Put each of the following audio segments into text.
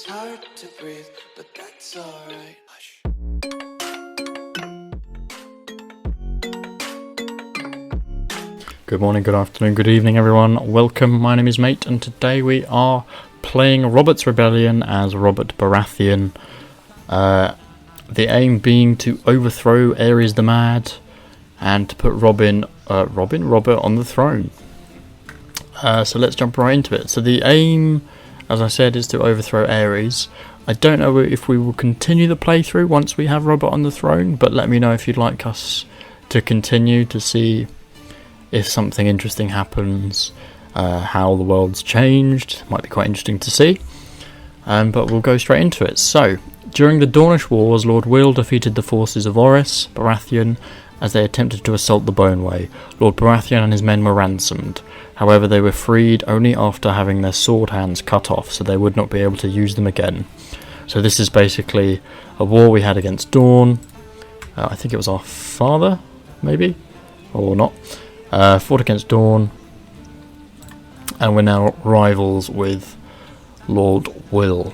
It's hard to breathe, but that's alright. Hush. Good morning, good afternoon, good evening everyone. Welcome, my name is M.A.T.E, and today we are playing Robert's Rebellion as Robert Baratheon. The aim being to overthrow Aery the Mad and to put Robert on the throne. So let's jump right into it. So the aim, as I said, is to overthrow Aery. I don't know if we will continue the playthrough once we have Robert on the throne, but let me know if you'd like us to continue to see if something interesting happens, how the world's changed. Might be quite interesting to see. But we'll go straight into it. So, during the Dornish Wars, Lord Will defeated the forces of Orys Baratheon as they attempted to assault the Boneway. Lord Baratheon and his men were ransomed. However, they were freed only after having their sword hands cut off, so they would not be able to use them again. So this is basically a war we had against Dorne. I think it was our father, maybe? Or not. Fought against Dorne. And we're now rivals with Lord Will.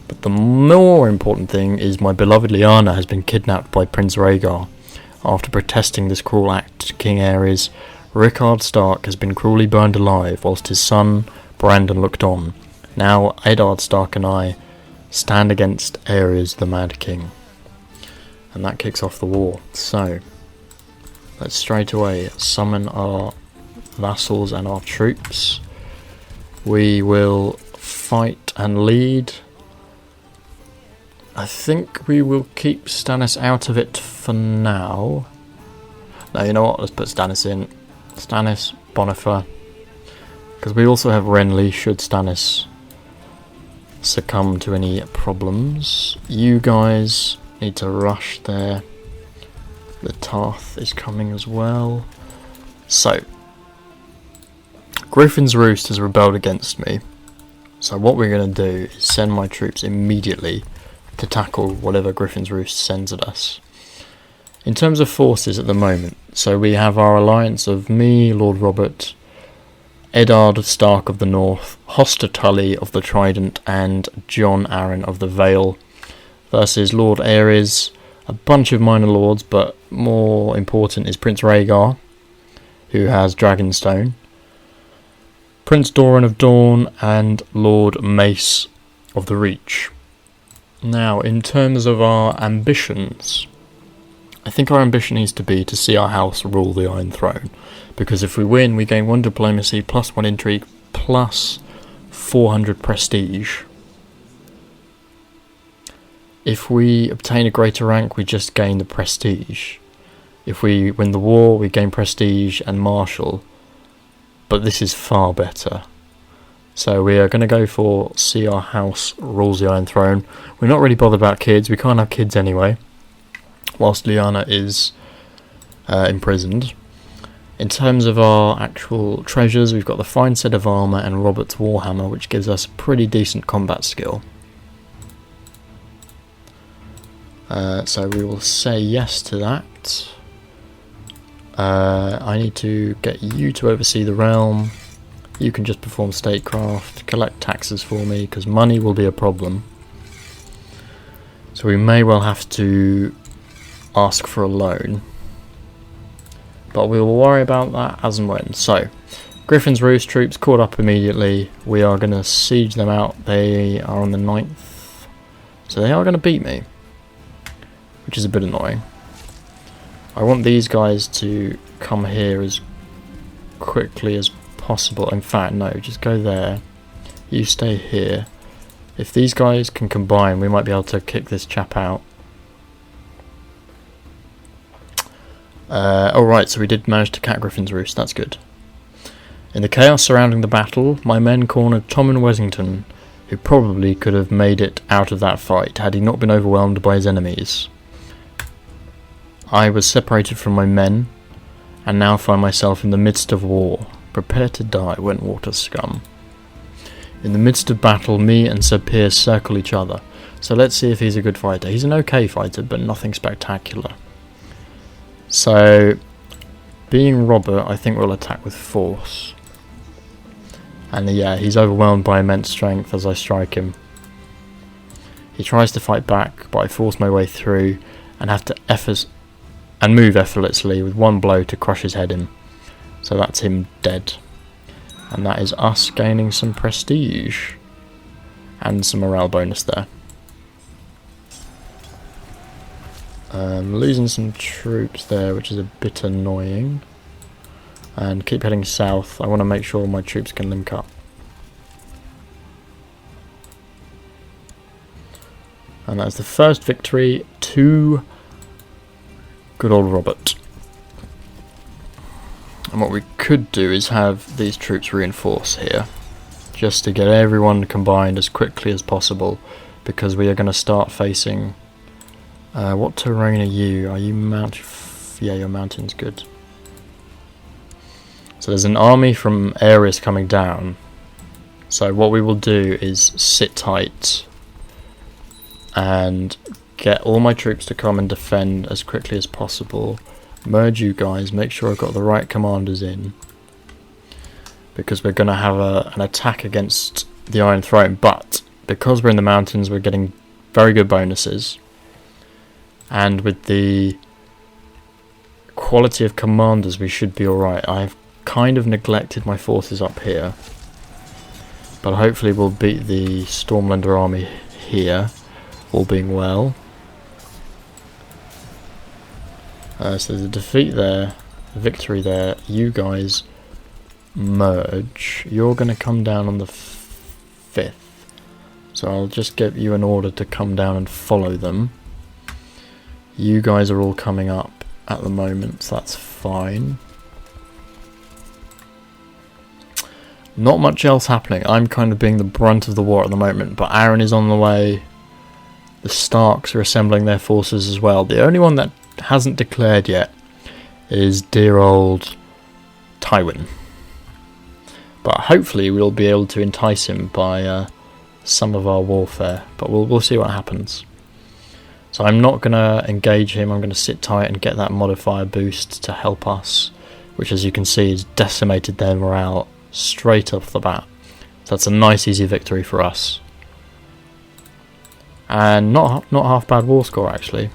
But the more important thing is my beloved Lyanna has been kidnapped by Prince Rhaegar. After protesting this cruel act to King Aerys, Rickard Stark has been cruelly burned alive whilst his son Brandon looked on. Now Eddard Stark and I stand against Aerys the Mad King. And that kicks off the war. So, let's straight away summon our vassals and our troops. We will fight and lead. I think we will keep Stannis out of it for now. No, you know what? Let's put Stannis in. Stannis, Bonifer. Because we also have Renly should Stannis succumb to any problems. You guys need to rush there. The Tarth is coming as well. So, Griffin's Roost has rebelled against me. So what we're going to do is send my troops immediately to tackle whatever Griffin's Roost sends at us. In terms of forces at the moment, so we have our alliance of me, Lord Robert, Eddard Stark of the North, Hoster Tully of the Trident, and Jon Arryn of the Vale, versus Lord Aerys, a bunch of minor lords, but more important is Prince Rhaegar, who has Dragonstone, Prince Doran of Dorne, and Lord Mace of the Reach. Now, in terms of our ambitions, I think our ambition needs to be to see our house rule the Iron Throne, because if we win, we gain 1 diplomacy, plus 1 intrigue, plus 400 prestige. If we obtain a greater rank, we just gain the prestige. If we win the war, we gain prestige and marshal, but this is far better. So we are going to go for see our house rules the Iron Throne. We're not really bothered about kids, we can't have kids anyway, whilst Lyanna is imprisoned. In terms of our actual treasures, we've got the fine set of armour and Robert's Warhammer, which gives us pretty decent combat skill. So we will say yes to that. I need to get you to oversee the realm. You can just perform statecraft, collect taxes for me, because money will be a problem. So we may well have to ask for a loan. But we will worry about that as and when. So, Griffin's Roost troops caught up immediately. We are going to siege them out. They are on the 9th. So they are going to beat me, which is a bit annoying. I want these guys to come here as quickly as possible. In fact, no, just go there. You stay here. If these guys can combine, we might be able to kick this chap out. Alright, so we did manage to cat Griffin's Roost, that's good. In the chaos surrounding the battle, my men cornered Tommen Wesington, who probably could have made it out of that fight had he not been overwhelmed by his enemies. I was separated from my men, and now find myself in the midst of war. Prepare to die, Wentwater scum. In the midst of battle, me and Sir Piers circle each other. So let's see if he's a good fighter. He's an okay fighter, but nothing spectacular. So, being Robert, I think we'll attack with force. And yeah, he's overwhelmed by immense strength as I strike him. He tries to fight back, but I force my way through and have to move effortlessly with one blow to crush his head in. So that's him dead. And that is us gaining some prestige. And some morale bonus there. Losing some troops there, which is a bit annoying. And keep heading south. I want to make sure my troops can link up. And that's the first victory to good old Robert. And what we could do is have these troops reinforce here, just to get everyone combined as quickly as possible, because we are going to start facing... what terrain are you? Are you mountain? Yeah, your mountain's good. So there's an army from Aery coming down. So what we will do is sit tight and get all my troops to come and defend as quickly as possible. Merge you guys, make sure I've got the right commanders in, because we're going to have an attack against the Iron Throne, but because we're in the mountains we're getting very good bonuses, and with the quality of commanders we should be alright. I've kind of neglected my forces up here, but hopefully we'll beat the Stormlander army here, all being well. So there's a defeat there, a victory there. You guys merge. You're going to come down on the 5th. So I'll just give you an order to come down and follow them. You guys are all coming up at the moment, so that's fine. Not much else happening. I'm kind of being the brunt of the war at the moment, but Aaron is on the way. The Starks are assembling their forces as well. The only one that hasn't declared yet is dear old Tywin, but hopefully we'll be able to entice him by some of our warfare, but we'll see what happens. So I'm not going to engage him. I'm going to sit tight and get that modifier boost to help us, which as you can see has decimated their morale straight off the bat. So that's a nice easy victory for us, and not half bad war score actually.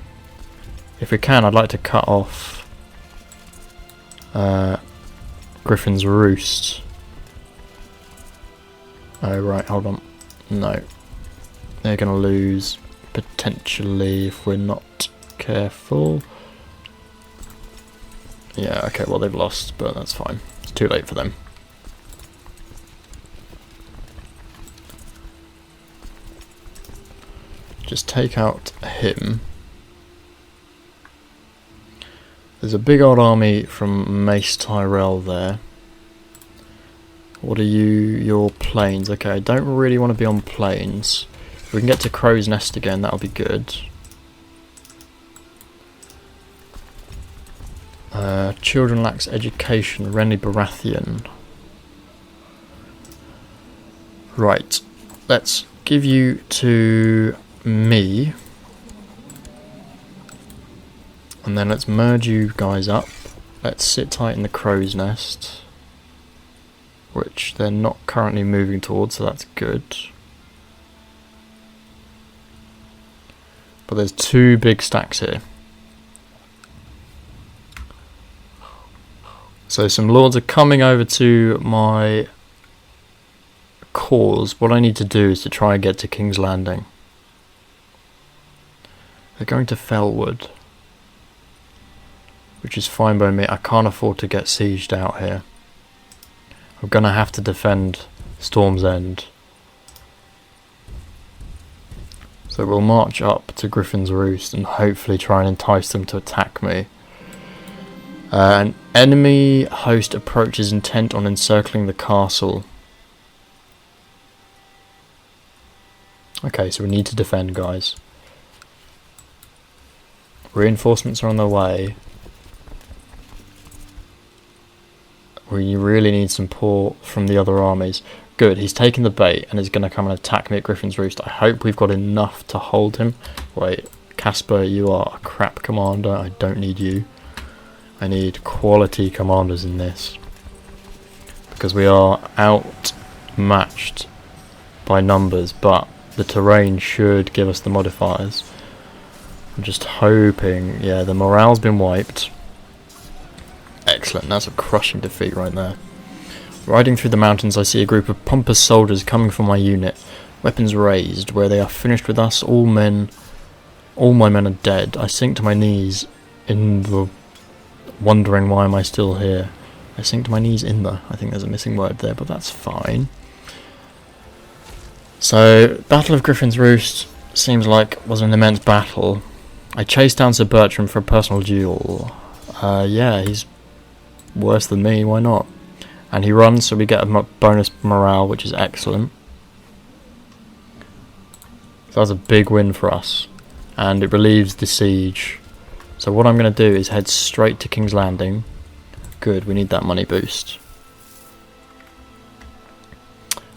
If we can, I'd like to cut off Griffin's Roost. Oh right, hold on. No. They're going to lose, potentially, if we're not careful. Yeah, okay, well they've lost, but that's fine. It's too late for them. Just take out him. There's a big old army from M.A.T.E there. What are you? Your plains. Okay, I don't really want to be on plains. If we can get to Crow's Nest again, that'll be good. Children lacks education. Renly Baratheon. Right. Let's give you to me. And then let's merge you guys up. Let's sit tight in the Crow's Nest, which they're not currently moving towards, so that's good. But there's two big stacks here. So some lords are coming over to my cause. What I need to do is to try and get to King's Landing. They're going to Fellwood, which is fine by me. I can't afford to get sieged out here. I'm going to have to defend Storm's End. So we'll march up to Griffin's Roost and hopefully try and entice them to attack me. An enemy host approaches intent on encircling the castle. Okay, so we need to defend, guys. Reinforcements are on their way. We really need support from the other armies. Good, he's taken the bait and is going to come and attack me at Griffin's Roost. I hope we've got enough to hold him. Wait, Casper, you are a crap commander. I don't need you. I need quality commanders in this, because we are outmatched by numbers, but the terrain should give us the modifiers. I'm just hoping. Yeah, the morale's been wiped. Excellent, that's a crushing defeat right there. Riding through the mountains, I see a group of pompous soldiers coming from my unit, weapons raised. Where they are finished with us, all my men are dead. I sink to my knees in the... wondering why am I still here. I sink to my knees in the... I think there's a missing word there, but that's fine. So, Battle of Griffin's Roost seems like was an immense battle. I chased down Sir Bertram for a personal duel. Yeah, he's worse than me, why not? And he runs, so we get a bonus morale, which is excellent. So that's a big win for us. And it relieves the siege. So what I'm going to do is head straight to King's Landing. Good, we need that money boost.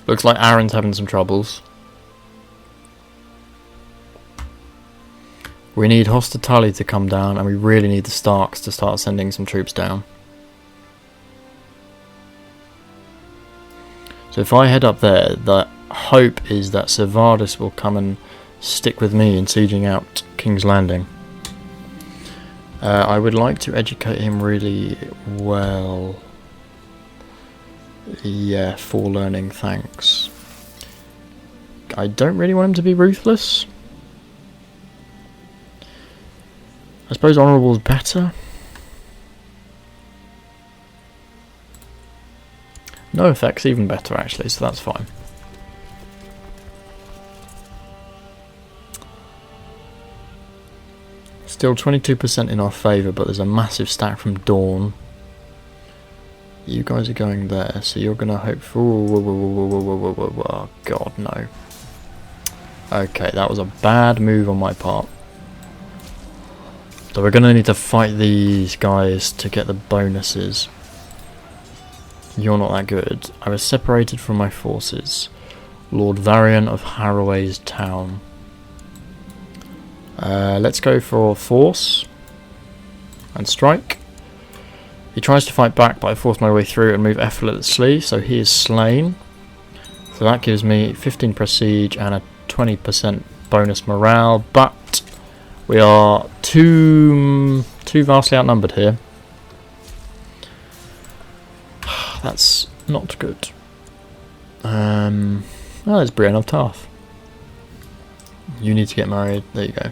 Looks like Aaron's having some troubles. We need Hospitality to come down, and we really need the Starks to start sending some troops down. So if I head up there, the hope is that Sir Vardis will come and stick with me in sieging out King's Landing. I would like to educate him really well. Yeah, forelearning, thanks. I don't really want him to be ruthless. I suppose honourable is better. No effects even better actually, so that's fine. Still 22% in our favour, but there's a massive stack from Dawn. You guys are going there, so you're going to hope for... Oh god, no. Okay, that was a bad move on my part. So we're going to need to fight these guys to get the bonuses. You're not that good. I was separated from my forces. Lord Varian of Harroway's town. Let's go for force and strike. He tries to fight back, but I force my way through and move effortlessly, so he is slain. So that gives me 15 prestige and a 20% bonus morale, but we are too vastly outnumbered here. That's not good. Oh, there's Brienne of Tarth. You need to get married. There you go.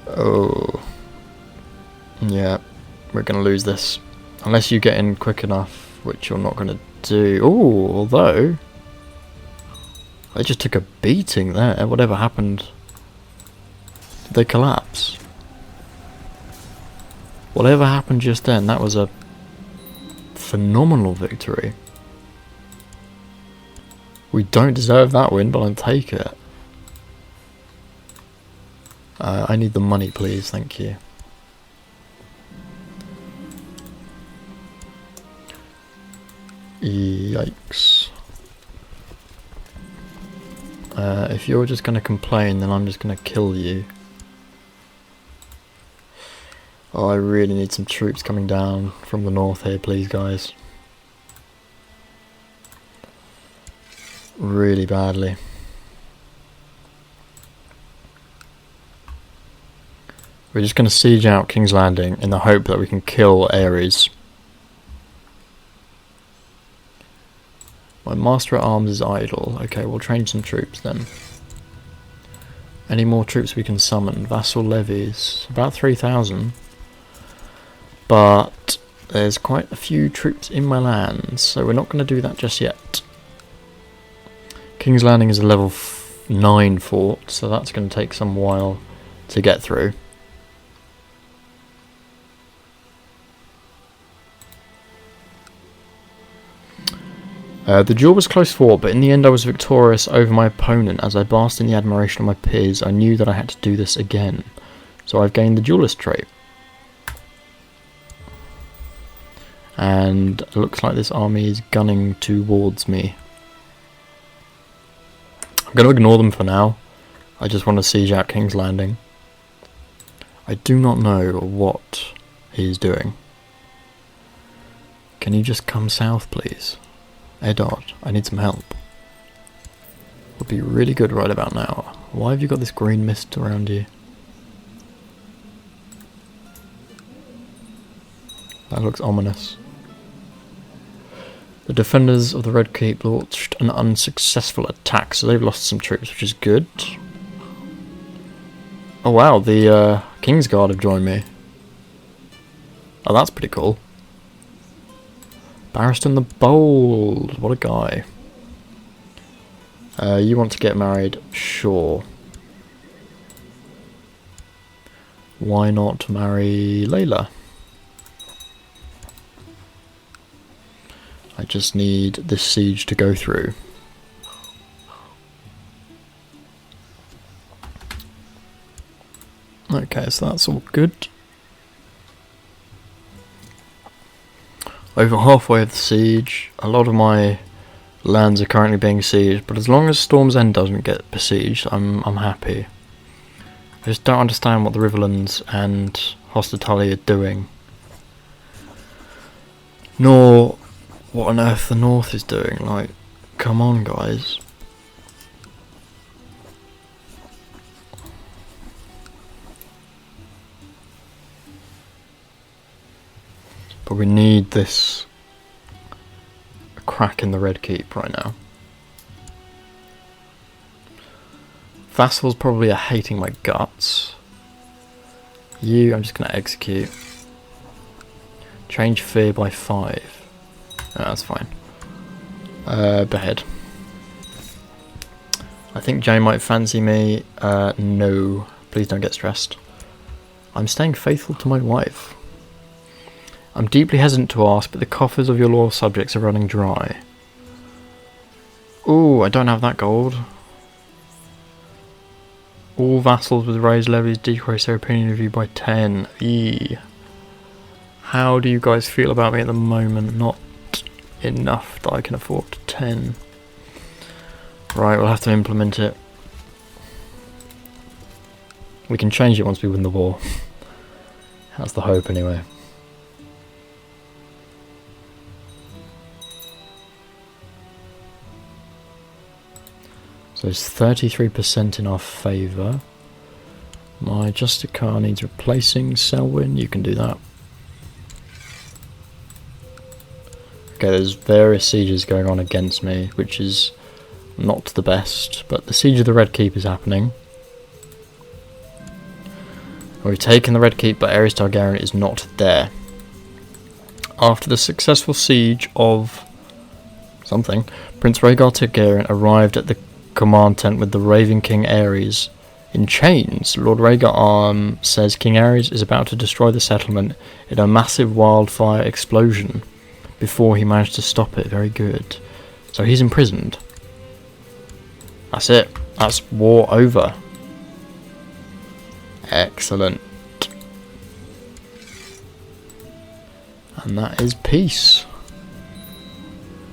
Oh. Yeah, we're going to lose this. Unless you get in quick enough, which you're not going to do. Oh, although... they just took a beating there. Whatever happened... did they collapse? Whatever happened just then, that was a phenomenal victory. We don't deserve that win, but I'll take it. I need the money, please. Thank you. Yikes. If you're just going to complain, then I'm just going to kill you. Oh, I really need some troops coming down from the north here, please, guys. Really badly. We're just going to siege out King's Landing in the hope that we can kill Ares. My Master at Arms is idle. Okay, we'll train some troops then. Any more troops we can summon? Vassal levies. About 3,000. But there's quite a few troops in my lands, so we're not going to do that just yet. King's Landing is a level 9 fort, so that's going to take some while to get through. The duel was close fought, but in the end I was victorious over my opponent. As I basked in the admiration of my peers, I knew that I had to do this again. So I've gained the duelist trait. And it looks like this army is gunning towards me. I'm going to ignore them for now. I just want to siege out King's Landing. I do not know what he's doing. Can you just come south, please? Eddard, I need some help. would be really good right about now. Why have you got this green mist around you? That looks ominous. The defenders of the Red Keep launched an unsuccessful attack, so they've lost some troops, which is good. Oh wow, the Kingsguard have joined me. Oh, that's pretty cool. Barristan the Bold, what a guy. You want to get married? Sure. Why not marry Layla? I just need this siege to go through. Okay, so that's all good. Over halfway of the siege. A lot of my lands are currently being sieged, but as long as Storm's End doesn't get besieged, I'm happy. I just don't understand what the Riverlands and Hospitalia are doing. Nor what on earth the North is doing. Like, come on, guys. But we need this crack in the Red Keep right now. Vassals probably are hating my guts. You, I'm just going to execute. Change fear by 5. Oh, that's fine. Behead. I think Jane might fancy me. No. Please don't get stressed. I'm staying faithful to my wife. I'm deeply hesitant to ask, but the coffers of your loyal subjects are running dry. Ooh, I don't have that gold. All vassals with raised levies decrease their opinion of you by 10. Eee. How do you guys feel about me at the moment? Not enough that I can afford 10. Right, we'll have to implement it. We can change it once we win the war. That's the hope anyway. So it's 33% in our favour. My Justicar needs replacing. Selwyn, you can do that. Okay, there's various sieges going on against me, which is not the best, but the siege of the Red Keep is happening. We've taken the Red Keep, but Aery Targaryen is not there. After the successful siege of something, Prince Rhaegar Targaryen arrived at the command tent with the Raven King Aerys in chains. Lord Rhaegar says King Aerys is about to destroy the settlement in a massive wildfire explosion before he managed to stop it. Very good. So he's imprisoned. That's it. That's war over. Excellent. And that is peace.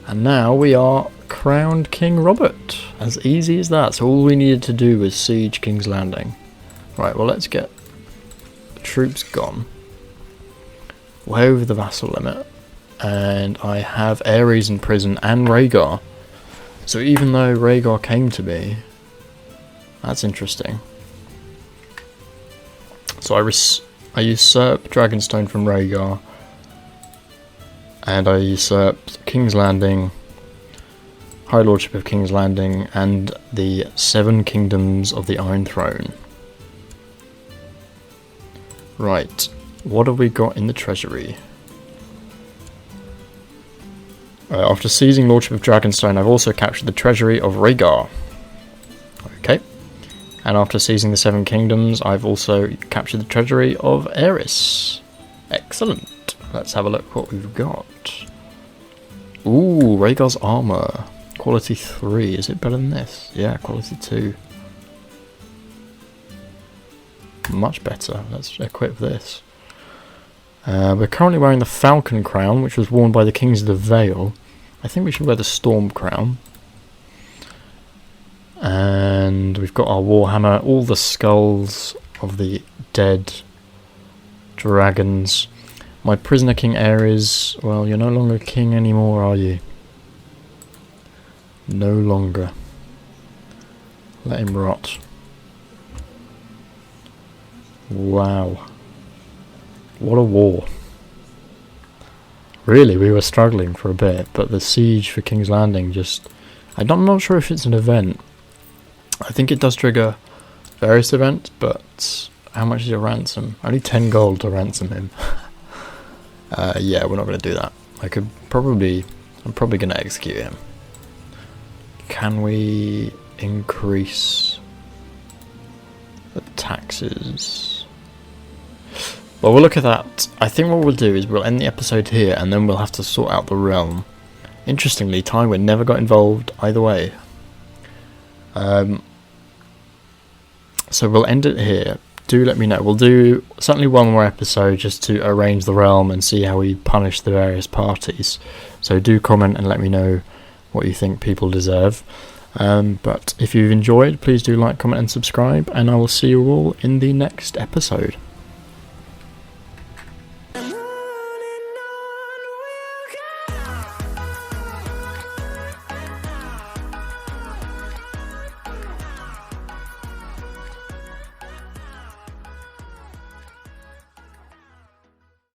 And now we are crowned King Robert. As easy as that. So all we needed to do was siege King's Landing. Right, well, let's get the troops gone. Way over the vassal limit. And I have Aerys in prison and Rhaegar. So even though Rhaegar came to me, that's interesting. So I usurp Dragonstone from Rhaegar. And I usurped King's Landing, High Lordship of King's Landing, and the 7 Kingdoms of the Iron Throne. Right, what have we got in the treasury? After seizing Lordship of Dragonstone, I've also captured the treasury of Rhaegar. Okay. And after seizing the 7 Kingdoms, I've also captured the treasury of Aerys. Excellent. Let's have a look what we've got. Ooh, Rhaegar's armour. Quality 3. Is it better than this? Yeah, quality 2. Much better. Let's equip this. We're currently wearing the Falcon Crown, which was worn by the Kings of the Vale. I think we should wear the Storm Crown. And we've got our Warhammer, all the skulls of the dead dragons. My prisoner King Aerys, well, you're no longer king anymore, are you? No longer. Let him rot. Wow. What a war. Really, we were struggling for a bit, but the siege for King's Landing just... I'm not sure if it's an event. I think it does trigger various events, but how much is your ransom? Only 10 gold to ransom him. Yeah, we're not going to do that. I'm probably going to execute him. Can we increase the taxes? Well, we'll look at that. I think what we'll do is we'll end the episode here, and then we'll have to sort out the realm. Interestingly, Tywin never got involved either way. So we'll end it here. Do let me know. We'll do certainly one more episode just to arrange the realm and see how we punish the various parties. So do comment and let me know what you think people deserve. But if you've enjoyed, please do like, comment and subscribe, and I will see you all in the next episode.